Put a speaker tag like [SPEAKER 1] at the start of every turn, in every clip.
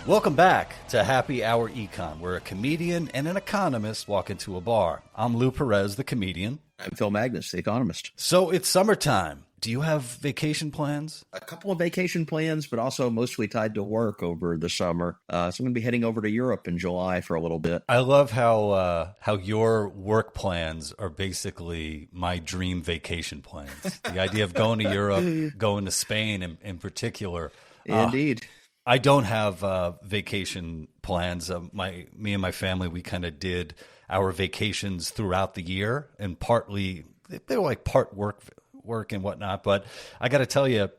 [SPEAKER 1] Welcome back to Happy Hour Econ, where a comedian and an economist walk into a bar. I'm Lou Perez, the comedian.
[SPEAKER 2] I'm Phil Magness, the economist.
[SPEAKER 1] So it's summertime. Do you have vacation plans?
[SPEAKER 2] A couple of vacation plans, but also mostly tied to work over the summer. So I'm going to be heading over to Europe in July for a little bit.
[SPEAKER 1] I love how your work plans are basically my dream vacation plans. The idea of going to Europe, going to Spain in particular.
[SPEAKER 2] Indeed.
[SPEAKER 1] I don't have vacation plans. Me and my family, we kind of did our vacations throughout the year, and partly they were like part work and whatnot. But I got to tell you,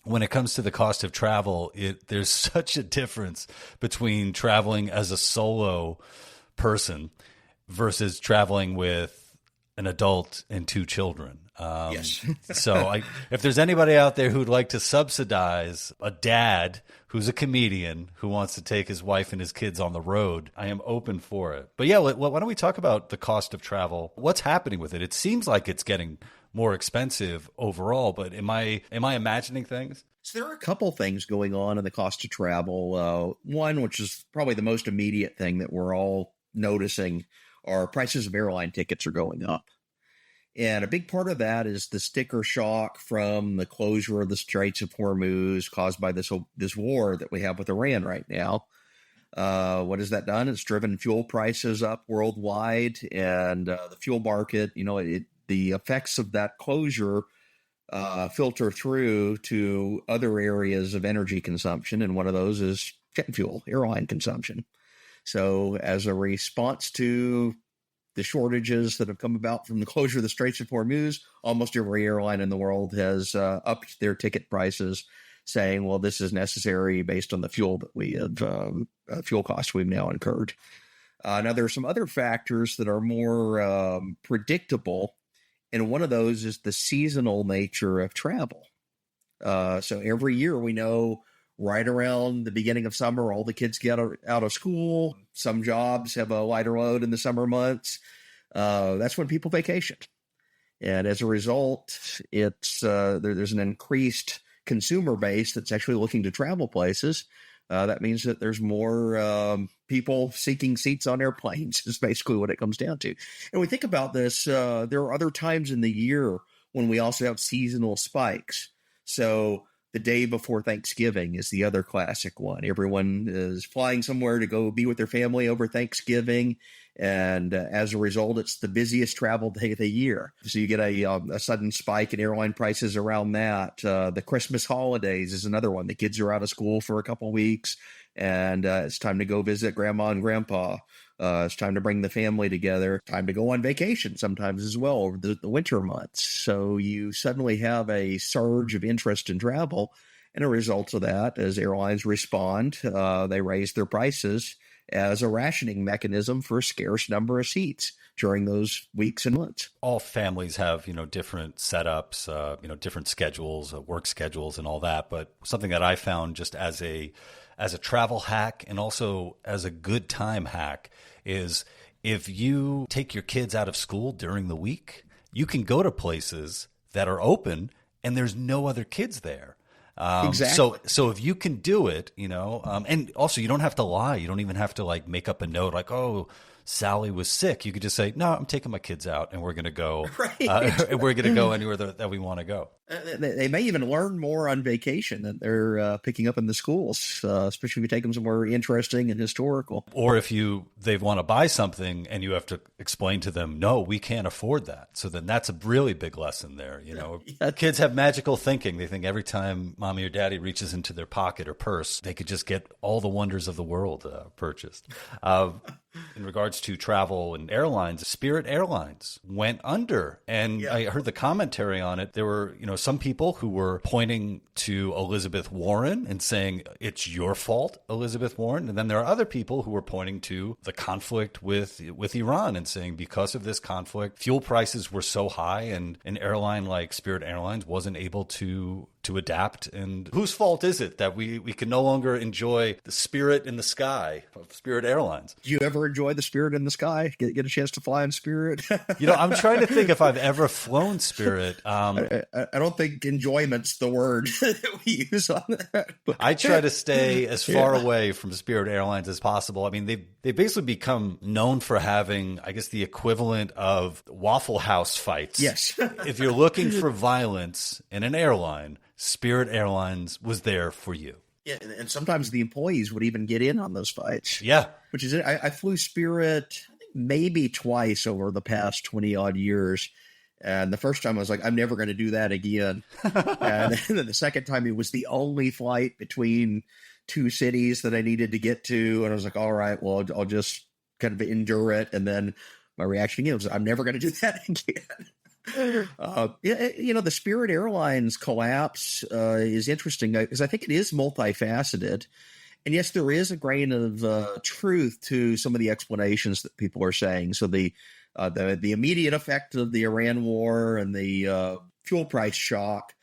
[SPEAKER 1] when it comes to the cost of travel, there's such a difference between traveling as a solo person versus traveling with an adult and two children.
[SPEAKER 2] Yes.
[SPEAKER 1] So if there's anybody out there who'd like to subsidize a dad who's a comedian who wants to take his wife and his kids on the road, I am open for it. But yeah, why don't we talk about the cost of travel? What's happening with it? It seems like it's getting more expensive overall, but am I imagining things?
[SPEAKER 2] So there are a couple things going on in the cost of travel. One, which is probably the most immediate thing that we're all noticing, are prices of airline tickets are going up. And a big part of that is the sticker shock from the closure of the Straits of Hormuz caused by this war that we have with Iran right now. What has that done? It's driven fuel prices up worldwide, and the fuel market, the effects of that closure filter through to other areas of energy consumption, and one of those is jet fuel, airline consumption. So as a response to the shortages that have come about from the closure of the Straits of Hormuz, almost every airline in the world has upped their ticket prices, saying, well, this is necessary based on the fuel that we have, fuel costs we've now incurred. Now, there are some other factors that are more predictable, and one of those is the seasonal nature of travel. So every year we know right around the beginning of summer, all the kids get out of school. Some jobs have a lighter load in the summer months. That's when people vacation. And as a result, there's an increased consumer base that's actually looking to travel places. That means that there's more people seeking seats on airplanes is basically what it comes down to. And we think about this, there are other times in the year when we also have seasonal spikes. So the day before Thanksgiving is the other classic one. Everyone is flying somewhere to go be with their family over Thanksgiving. And as a result, it's the busiest travel day of the year. So you get a sudden spike in airline prices around that. The Christmas holidays is another one. The kids are out of school for a couple of weeks, and it's time to go visit grandma and grandpa. It's time to bring the family together. Time to go on vacation sometimes as well over the winter months. So you suddenly have a surge of interest in travel. And a result of that, as airlines respond, they raise their prices as a rationing mechanism for a scarce number of seats during those weeks and months.
[SPEAKER 1] All families have, different setups, different schedules, work schedules and all that. But something that I found just as a travel hack and also as a good time hack is if you take your kids out of school during the week, you can go to places that are open and there's no other kids there.
[SPEAKER 2] Exactly.
[SPEAKER 1] So if you can do it, and also you don't have to lie. You don't even have to make up a note like, oh, Sally was sick. You could just say, no, I'm taking my kids out and we're going to go,
[SPEAKER 2] right.
[SPEAKER 1] We're going to go anywhere that we want to go.
[SPEAKER 2] They may even learn more on vacation than they're picking up in the schools, especially if you take them somewhere interesting and historical.
[SPEAKER 1] Or if they want to buy something and you have to explain to them, no, we can't afford that. So then that's a really big lesson there. Kids have magical thinking. They think every time mommy or daddy reaches into their pocket or purse, they could just get all the wonders of the world purchased. In regards to travel and airlines, Spirit Airlines went under. And I heard the commentary on it. There were, some people who were pointing to Elizabeth Warren and saying, it's your fault, Elizabeth Warren. And then there are other people who were pointing to the conflict with Iran and saying, because of this conflict, fuel prices were so high and an airline like Spirit Airlines wasn't able to to adapt. And whose fault is it that we can no longer enjoy the Spirit in the sky of Spirit Airlines?
[SPEAKER 2] Do you ever enjoy the Spirit in the sky? Get a chance to fly on Spirit?
[SPEAKER 1] I'm trying to think if I've ever flown Spirit.
[SPEAKER 2] I don't think enjoyment's the word that we use on that.
[SPEAKER 1] I try to stay as far away from Spirit Airlines as possible. I mean, they've basically become known for having, I guess, the equivalent of Waffle House fights.
[SPEAKER 2] Yes.
[SPEAKER 1] If you're looking for violence in an airline, Spirit Airlines was there for you.
[SPEAKER 2] Yeah, and sometimes the employees would even get in on those fights.
[SPEAKER 1] Yeah.
[SPEAKER 2] Which is it. I flew Spirit, I think maybe twice over the past 20-odd years. And the first time I was like, I'm never going to do that again. And then the second time, it was the only flight between two cities that I needed to get to. And I was like, all right, well, I'll just kind of endure it. And then my reaction again was, I'm never going to do that again. The Spirit Airlines collapse is interesting because I think it is multifaceted. And yes, there is a grain of truth to some of the explanations that people are saying. So the immediate effect of the Iran war and the fuel price shock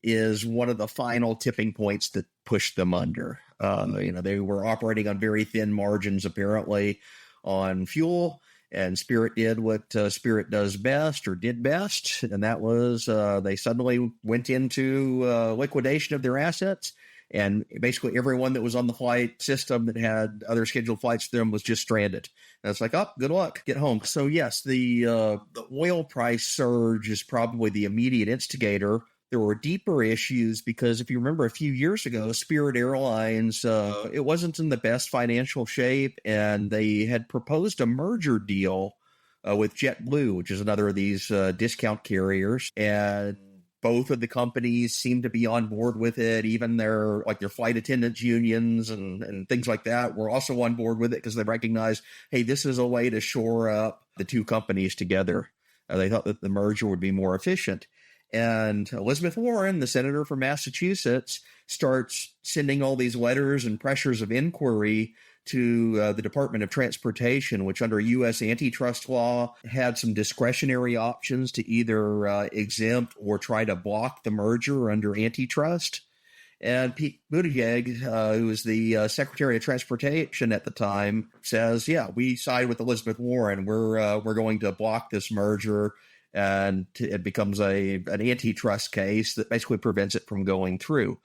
[SPEAKER 2] is one of the final tipping points that pushed them under. They were operating on very thin margins, apparently, on fuel. And Spirit did what Spirit does best or did best, and that was they suddenly went into liquidation of their assets, and basically everyone that was on the flight system that had other scheduled flights to them was just stranded. And it's like, oh, good luck, get home. So yes, the oil price surge is probably the immediate instigator. There were deeper issues because if you remember a few years ago, Spirit Airlines, it wasn't in the best financial shape, and they had proposed a merger deal with JetBlue, which is another of these discount carriers. And both of the companies seemed to be on board with it. Even their flight attendants unions and things like that were also on board with it because they recognized, hey, this is a way to shore up the two companies together. They thought that the merger would be more efficient. And Elizabeth Warren, the senator from Massachusetts, starts sending all these letters and pressures of inquiry to the Department of Transportation, which under U.S. antitrust law had some discretionary options to either exempt or try to block the merger under antitrust. And Pete Buttigieg, who was the Secretary of Transportation at the time, says, yeah, we side with Elizabeth Warren. We're going to block this merger. And it becomes an antitrust case that basically prevents it from going through.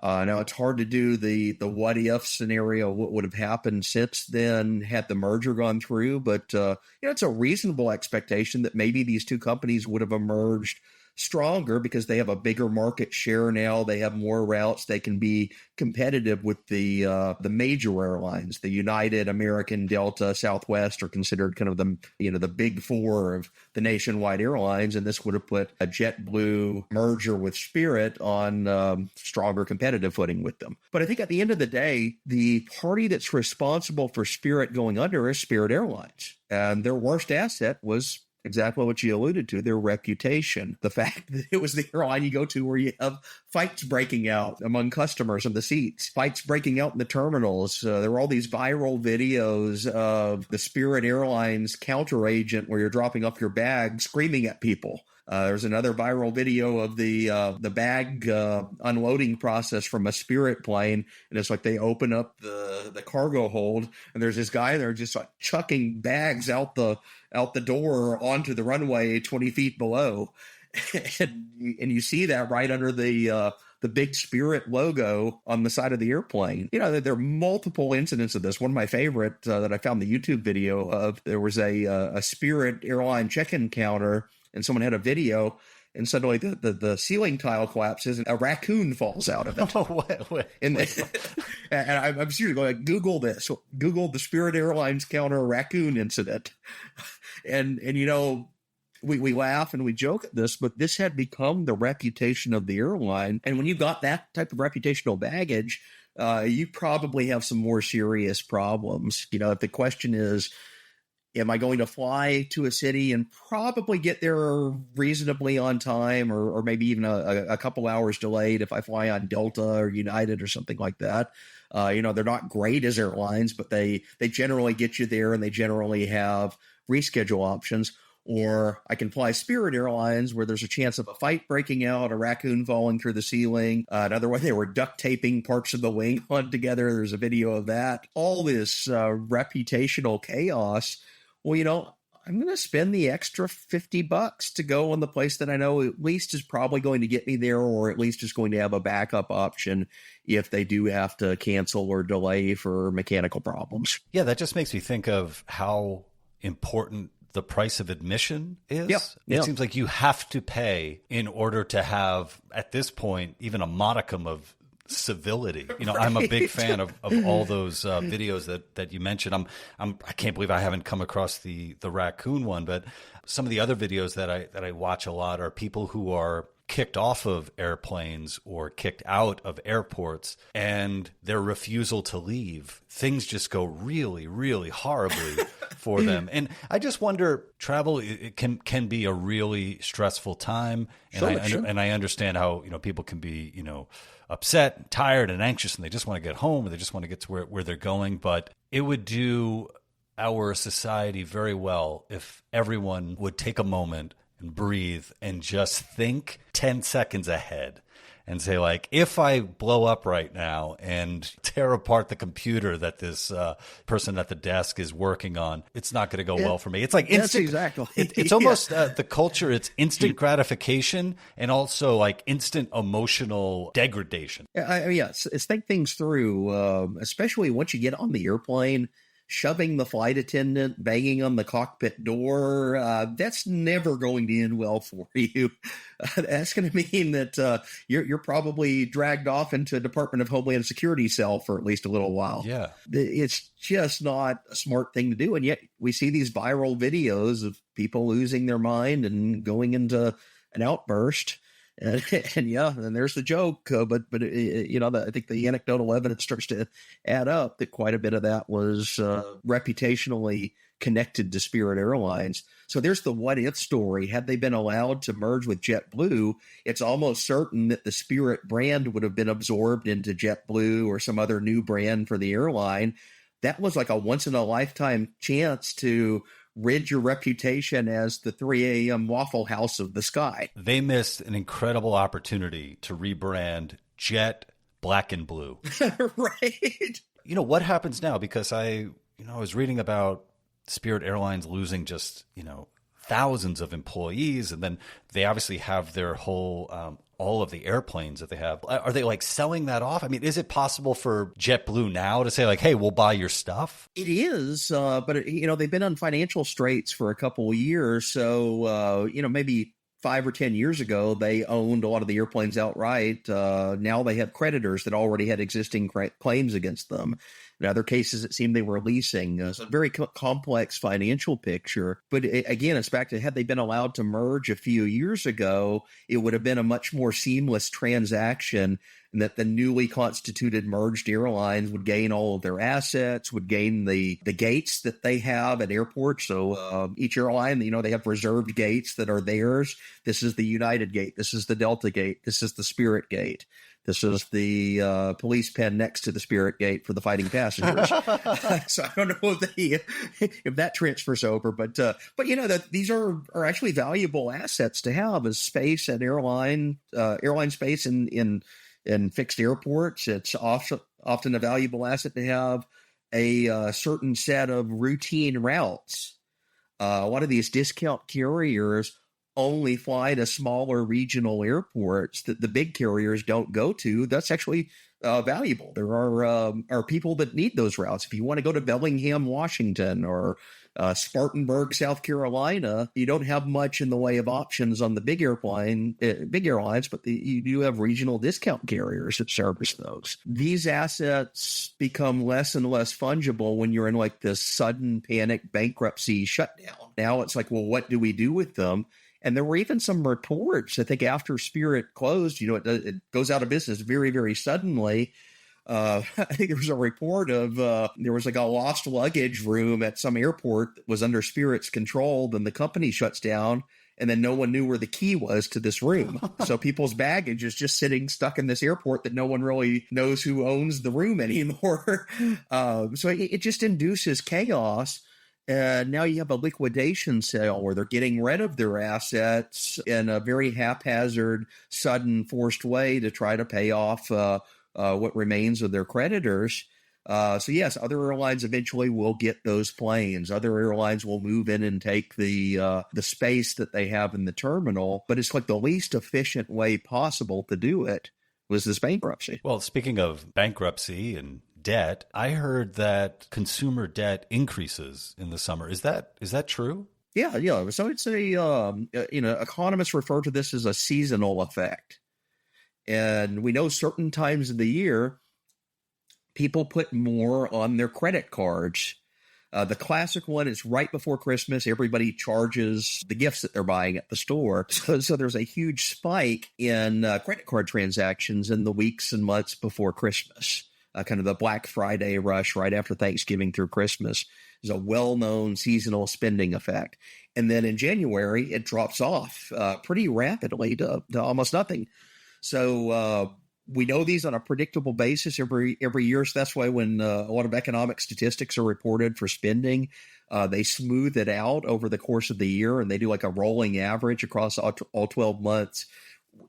[SPEAKER 2] Now, it's hard to do the what-if scenario, what would have happened since then had the merger gone through. But, it's a reasonable expectation that maybe these two companies would have emerged stronger because they have a bigger market share now. They have more routes. They can be competitive with the major airlines. The United, American, Delta, Southwest are considered kind of the big four of the nationwide airlines. And this would have put a JetBlue merger with Spirit on stronger competitive footing with them. But I think at the end of the day, the party that's responsible for Spirit going under is Spirit Airlines. And their worst asset was exactly what you alluded to, their reputation. The fact that it was the airline you go to where you have fights breaking out among customers in the seats, fights breaking out in the terminals. There were all these viral videos of the Spirit Airlines counter agent where you're dropping off your bag screaming at people. There's another viral video of the bag unloading process from a Spirit plane, and it's like they open up the cargo hold, and there's this guy there just like chucking bags out the door onto the runway 20 feet below, and you see that right under the big Spirit logo on the side of the airplane. There are multiple incidents of this. One of my favorite that I found the YouTube video of, there was a Spirit airline check-in counter, and someone had a video, and suddenly the ceiling tile collapses and a raccoon falls out of it.
[SPEAKER 1] Oh, wait.
[SPEAKER 2] And I'm seriously going, Google this. Google the Spirit Airlines counter raccoon incident. And we laugh and we joke at this, but this had become the reputation of the airline. And when you got that type of reputational baggage, you probably have some more serious problems. If the question is, am I going to fly to a city and probably get there reasonably on time or maybe even a couple hours delayed if I fly on Delta or United or something like that? They're not great as airlines, but they generally get you there and they generally have reschedule options. Or I can fly Spirit Airlines where there's a chance of a fight breaking out, a raccoon falling through the ceiling. Another one, they were duct taping parts of the wing on together. There's a video of that. All this reputational chaos. Well, I'm going to spend the extra $50 to go on the place that I know at least is probably going to get me there, or at least is going to have a backup option if they do have to cancel or delay for mechanical problems.
[SPEAKER 1] Yeah, that just makes me think of how important the price of admission is. It seems like you have to pay in order to have, at this point, even a modicum of civility. Right. I'm a big fan of all those videos that you mentioned. I can't believe I haven't come across the raccoon one, but some of the other videos that I watch a lot are people who are kicked off of airplanes or kicked out of airports, and their refusal to leave, things just go really, really horribly for them. And I just wonder, travel, it can be a really stressful time. And I understand how, people can be, upset and tired and anxious, and they just want to get home, or they just want to get to where they're going. But it would do our society very well if everyone would take a moment and breathe and just think 10 seconds ahead and say, like, if I blow up right now and tear apart the computer that this person at the desk is working on, it's not going to go well for me. It's like instant.
[SPEAKER 2] Exactly.
[SPEAKER 1] It's almost the culture. It's instant gratification and also like instant emotional degradation.
[SPEAKER 2] It's think things through, especially once you get on the airplane. Shoving the flight attendant, banging on the cockpit door, that's never going to end well for you. That's going to mean that you're probably dragged off into a Department of Homeland Security cell for at least a little while.
[SPEAKER 1] Yeah.
[SPEAKER 2] It's just not a smart thing to do. And yet we see these viral videos of people losing their mind and going into an outburst. And there's the joke, but I think the anecdotal evidence starts to add up that quite a bit of that was reputationally connected to Spirit Airlines. So there's the what if story. Had they been allowed to merge with JetBlue, it's almost certain that the Spirit brand would have been absorbed into JetBlue or some other new brand for the airline. That was like a once in a lifetime chance to rid your reputation as the 3 a.m. Waffle House of the sky.
[SPEAKER 1] They missed an incredible opportunity to rebrand Jet Black and Blue.
[SPEAKER 2] Right.
[SPEAKER 1] What happens now? Because I was reading about Spirit Airlines losing just, thousands of employees, and then they obviously have their whole all of the airplanes that they have. Are they like selling that off? I mean, is it possible for JetBlue now to say like, hey, we'll buy your stuff?
[SPEAKER 2] It is, but they've been on financial straits for a couple of years. So, maybe 5 or 10 years ago, they owned a lot of the airplanes outright. Now they have creditors that already had existing claims against them. In other cases, it seemed they were leasing. It's a very complex financial picture. But again, it's back to, had they been allowed to merge a few years ago, it would have been a much more seamless transaction, and that the newly constituted merged airlines would gain all of their assets, would gain the gates that they have at airports. So each airline, they have reserved gates that are theirs. This is the United Gate. This is the Delta Gate. This is the Spirit Gate. This is the police pen next to the Spirit Gate for the fighting passengers. So I don't know if that transfers over, but that these are actually valuable assets to have as space at airline space in fixed airports. It's often a valuable asset to have a certain set of routine routes. A lot of these discount carriers only fly to smaller regional airports that the big carriers don't go to. That's actually valuable. There are people that need those routes. If you want to go to Bellingham, Washington, or Spartanburg, South Carolina, you don't have much in the way of options on the big airlines, but you do have regional discount carriers that service those. These assets become less and less fungible when you're in like this sudden panic bankruptcy shutdown. Now it's like, well, what do we do with them? And there were even some reports, I think, after Spirit closed, it goes out of business very, very suddenly. I think there was a report of there was like a lost luggage room at some airport that was under Spirit's control. Then the company shuts down, and then no one knew where the key was to this room. So people's baggage is just stuck in this airport that no one really knows who owns the room anymore. So it just induces chaos. And now you have a liquidation sale where they're getting rid of their assets in a very haphazard, sudden, forced way to try to pay off what remains of their creditors. So yes, other airlines eventually will get those planes. Other airlines will move in and take the space that they have in the terminal. But it's like the least efficient way possible to do it was this bankruptcy.
[SPEAKER 1] Well, speaking of bankruptcy and debt, I heard that consumer debt increases in the summer. Is that true?
[SPEAKER 2] Yeah. So it's economists refer to this as a seasonal effect. And we know certain times of the year, people put more on their credit cards. The classic one is right before Christmas. Everybody charges the gifts that they're buying at the store. So there's a huge spike in credit card transactions in the weeks and months before Christmas. Kind of the Black Friday rush right after Thanksgiving through Christmas is a well-known seasonal spending effect. And then in January, it drops off pretty rapidly to almost nothing. So we know these on a predictable basis every year. So that's why when a lot of economic statistics are reported for spending, they smooth it out over the course of the year, and they do like a rolling average across all 12 months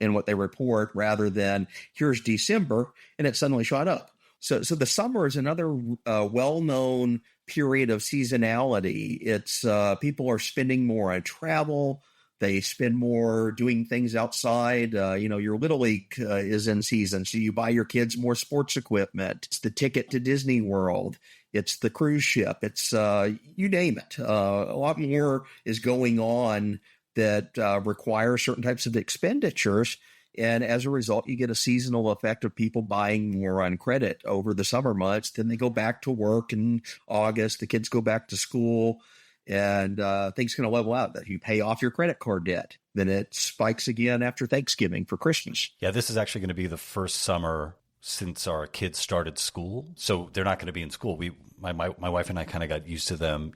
[SPEAKER 2] in what they report, rather than here's December and it suddenly shot up. So the summer is another well-known period of seasonality. It's people are spending more on travel. They spend more doing things outside. Your Little League is in season, so you buy your kids more sports equipment. It's the ticket to Disney World. It's the cruise ship. It's you name it. A lot more is going on that require certain types of expenditures. And as a result, you get a seasonal effect of people buying more on credit over the summer months. Then they go back to work in August. The kids go back to school. And things can level out. That you pay off your credit card debt, then it spikes again after Thanksgiving for Christmas.
[SPEAKER 1] Yeah, this is actually going to be the first summer since our kids started school. So they're not going to be in school. My wife and I kind of got used to them,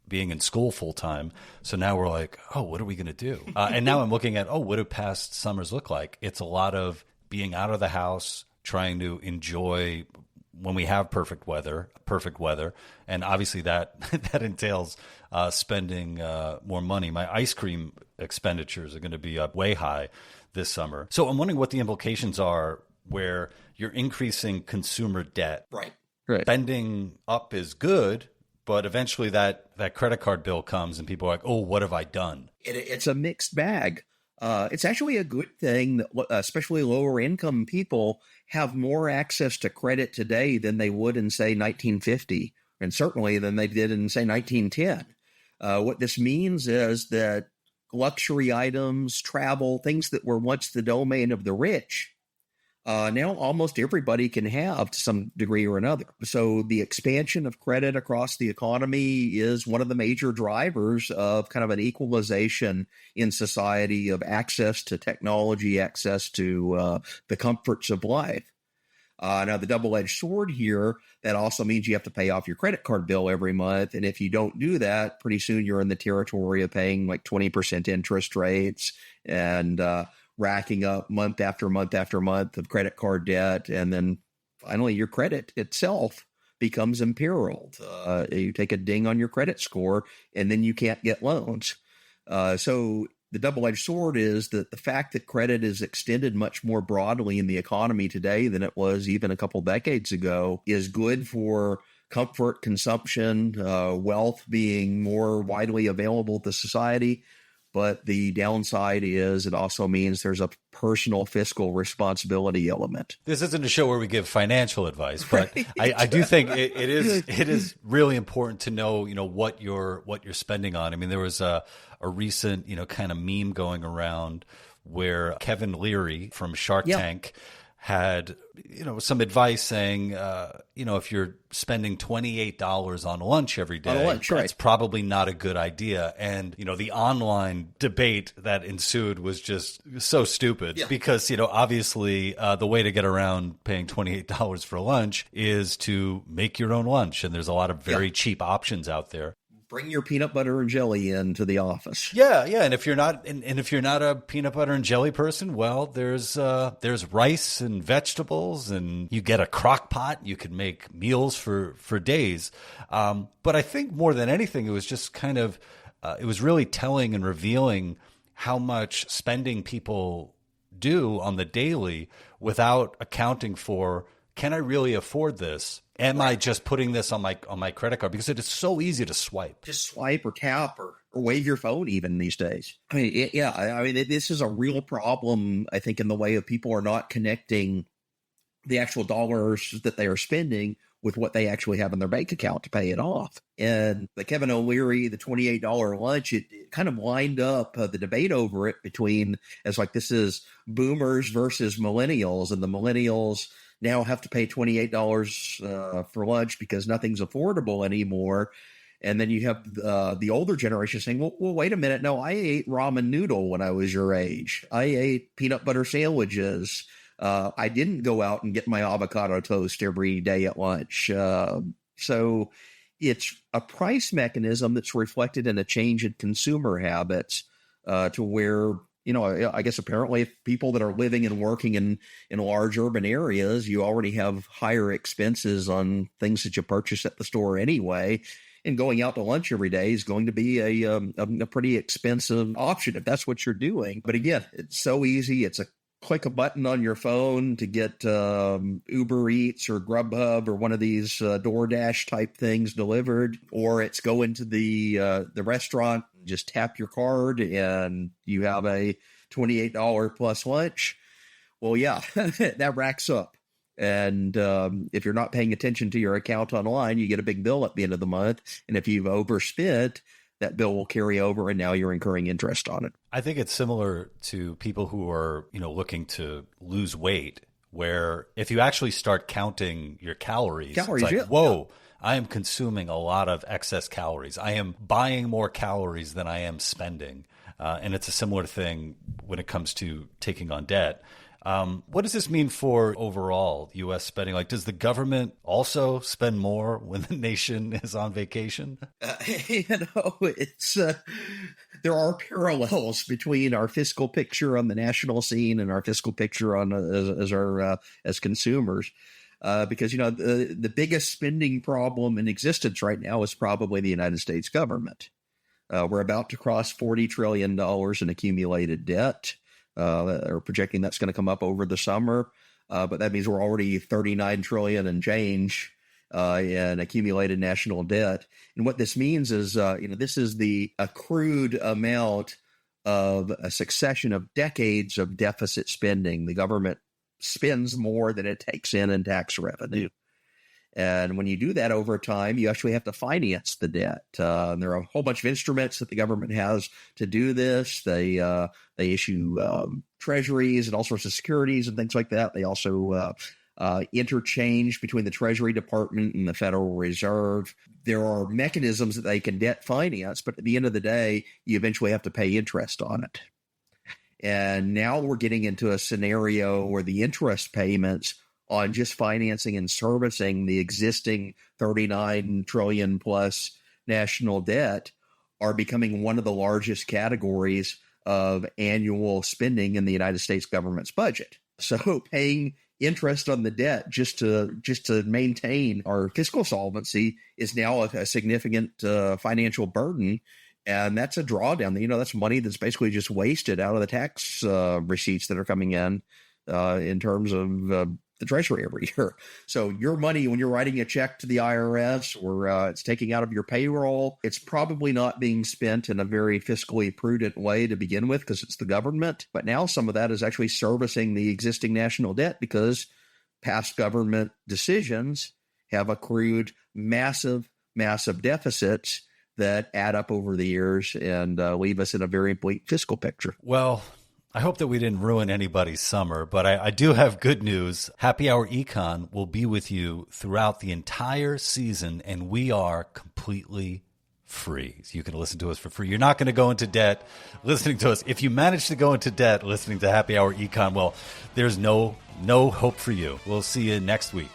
[SPEAKER 1] being in school full time. So now we're like, oh, what are we going to do? And now I'm looking at, what do past summers look like? It's a lot of being out of the house, trying to enjoy when we have perfect weather, and obviously that entails spending more money. My ice cream expenditures are going to be up way high this summer. So I'm wondering what the implications are where you're increasing consumer debt.
[SPEAKER 2] Right.
[SPEAKER 1] Spending up is good, but eventually that credit card bill comes and people are like, oh, what have I done?
[SPEAKER 2] It's a mixed bag. It's actually a good thing that especially lower income people have more access to credit today than they would in, say, 1950, and certainly than they did in, say, 1910. What this means is that luxury items, travel, things that were once the domain of the rich, now almost everybody can have to some degree or another. So the expansion of credit across the economy is one of the major drivers of kind of an equalization in society of access to technology, access to the comforts of life. Now, the double-edged sword here, that also means you have to pay off your credit card bill every month. And if you don't do that, pretty soon you're in the territory of paying like 20% interest rates and racking up month after month after month of credit card debt. And then finally, your credit itself becomes imperiled. You take a ding on your credit score, and then you can't get loans. So the double-edged sword is that the fact that credit is extended much more broadly in the economy today than it was even a couple decades ago is good for comfort, consumption, wealth being more widely available to society. But the downside is it also means there's a personal fiscal responsibility element.
[SPEAKER 1] This isn't a show where we give financial advice, but right. I do think it is really important to know, what you're spending on. I mean, there was a recent, kind of meme going around where Kevin Leary from Shark Tank had, some advice saying, if you're spending $28 on lunch every day, that's probably not a good idea. And, the online debate that ensued was just so stupid because, obviously the way to get around paying $28 for lunch is to make your own lunch. And there's a lot of very cheap options out there.
[SPEAKER 2] Bring your peanut butter and jelly into the office.
[SPEAKER 1] Yeah. And if you're not, and if you're not a peanut butter and jelly person, well, there's rice and vegetables, and you get a crock pot. You can make meals for days. But I think more than anything, it was just kind of, it was really telling and revealing how much spending people do on the daily without accounting for, can I really afford this? Am I just putting this on my credit card? Because it is so easy to swipe.
[SPEAKER 2] Just swipe or tap or wave your phone even these days. I mean, this is a real problem, I think, in the way of people are not connecting the actual dollars that they are spending with what they actually have in their bank account to pay it off. And the Kevin O'Leary, the $28 lunch, it kind of lined up the debate over it between, as like, this is boomers versus millennials, and the millennials now have to pay $28 for lunch because nothing's affordable anymore. And then you have the older generation saying, well, wait a minute. No, I ate ramen noodle when I was your age. I ate peanut butter sandwiches. I didn't go out and get my avocado toast every day at lunch. So it's a price mechanism that's reflected in a change in consumer habits to where, I guess apparently if people that are living and working in large urban areas, you already have higher expenses on things that you purchase at the store anyway. And going out to lunch every day is going to be a pretty expensive option if that's what you're doing. But again, it's so easy. It's a click a button on your phone to get Uber Eats or Grubhub or one of these DoorDash type things delivered, or it's go into the restaurant, just tap your card, and you have a $28 plus lunch. Well, yeah, that racks up. And if you're not paying attention to your account online, you get a big bill at the end of the month. And if you've overspent, that bill will carry over, and now you're incurring interest on it. I
[SPEAKER 1] think it's similar to people who are, looking to lose weight, where if you actually start counting your calories, it's like, whoa, I am consuming a lot of excess calories. I am buying more calories than I am spending. And it's a similar thing when it comes to taking on debt. What does this mean for overall U.S. spending? Like, does the government also spend more when the nation is on vacation?
[SPEAKER 2] It's there are parallels between our fiscal picture on the national scene and our fiscal picture on as consumers. Because, the biggest spending problem in existence right now is probably the United States government. We're about to cross $40 trillion in accumulated debt. They're projecting that's going to come up over the summer, but that means we're already $39 trillion and change in accumulated national debt. And what this means is, this is the accrued amount of a succession of decades of deficit spending. The government spends more than it takes in tax revenue. And when you do that over time, you actually have to finance the debt. And there are a whole bunch of instruments that the government has to do this. They issue treasuries and all sorts of securities and things like that. They also interchange between the Treasury Department and the Federal Reserve. There are mechanisms that they can debt finance, but at the end of the day, you eventually have to pay interest on it. And now we're getting into a scenario where the interest payments on just financing and servicing the existing 39 trillion plus national debt are becoming one of the largest categories of annual spending in the United States government's budget. So paying interest on the debt just to maintain our fiscal solvency is now a significant financial burden. And that's a drawdown. That's money that's basically just wasted out of the tax receipts that are coming in terms of the Treasury every year. So your money, when you're writing a check to the IRS or it's taking out of your payroll, it's probably not being spent in a very fiscally prudent way to begin with because it's the government. But now some of that is actually servicing the existing national debt because past government decisions have accrued massive deficits that add up over the years and leave us in a very bleak fiscal picture.
[SPEAKER 1] Well, I hope that we didn't ruin anybody's summer, but I do have good news. Happy Hour Econ will be with you throughout the entire season, and we are completely free. So you can listen to us for free. You're not going to go into debt listening to us. If you manage to go into debt listening to Happy Hour Econ, well, there's no hope for you. We'll see you next week.